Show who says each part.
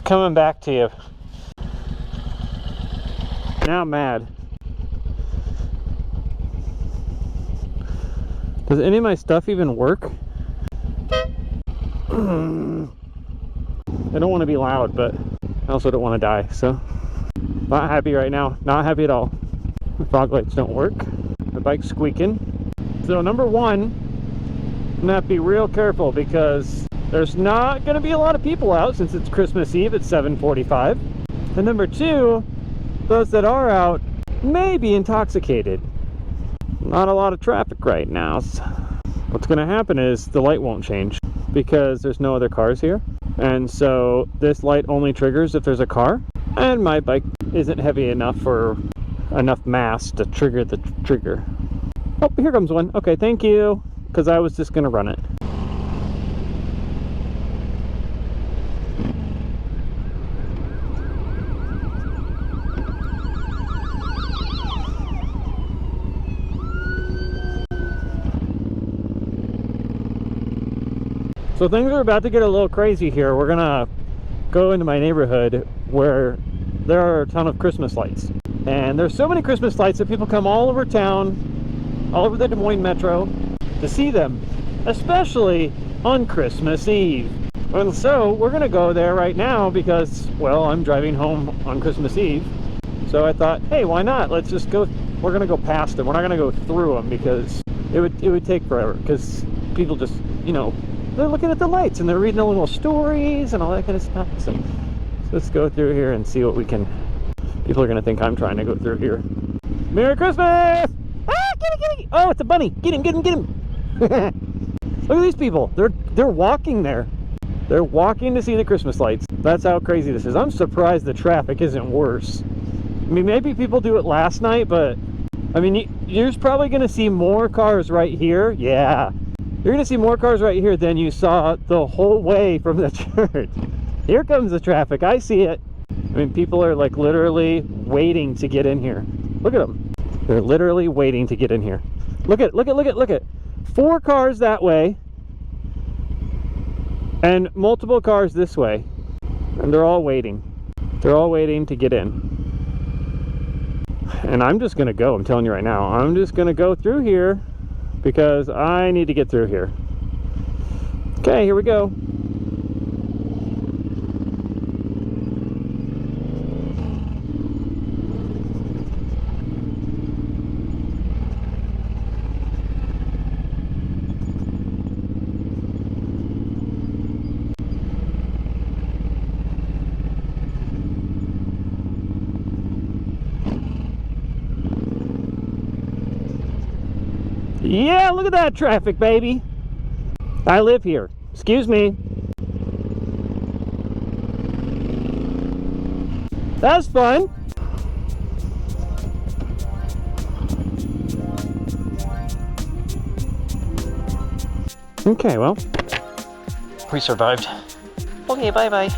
Speaker 1: coming back to you. Now I'm mad. Does any of my stuff even work? I don't want to be loud, but I also don't want to die, so not happy right now. Not happy at all. The fog lights don't work. The bike's squeaking. So number one, I'm gonna have to be real careful because there's not gonna be a lot of people out since it's Christmas Eve at 7:45. And number two, those that are out may be intoxicated. Not a lot of traffic right now. So what's gonna happen is the light won't change because there's no other cars here. And so this light only triggers if there's a car. And my bike isn't heavy enough for enough mass to trigger the trigger. Oh, here comes one. Okay, thank you. Because I was just gonna run it. So things are about to get a little crazy here. We're gonna go into my neighborhood where there are a ton of Christmas lights. And there's so many Christmas lights that people come all over town, all over the Des Moines metro to see them, especially on Christmas Eve. And so we're gonna go there right now because, well, I'm driving home on Christmas Eve. So I thought, hey, why not? Let's just go. We're gonna go past them. We're not gonna go through them because it would take forever because people just, you know, they're looking at the lights and they're reading the little stories and all that kind of stuff. So let's go through here and see what we can. People are gonna think I'm trying to go through here. Merry Christmas! Ah, get it! Oh, it's a bunny! Get him! Get him! Get him! Look at these people. They're walking there. They're walking to see the Christmas lights. That's how crazy this is. I'm surprised the traffic isn't worse. I mean, maybe people do it last night, but I mean, you're probably gonna see more cars right here. Yeah. You're gonna see more cars right here than you saw the whole way from the church. Here comes the traffic. I see it. I mean, people are like literally waiting to get in here. Look at them. They're literally waiting to get in here. Look at. 4 cars that way and multiple cars this way. And they're all waiting. They're all waiting to get in. And I'm just gonna go. I'm telling you right now. I'm just gonna go through here because I need to get through here. Okay, here we go. Yeah, look at that traffic, baby. I live here. Excuse me. That was fun. Okay, well, we survived. Okay, bye-bye.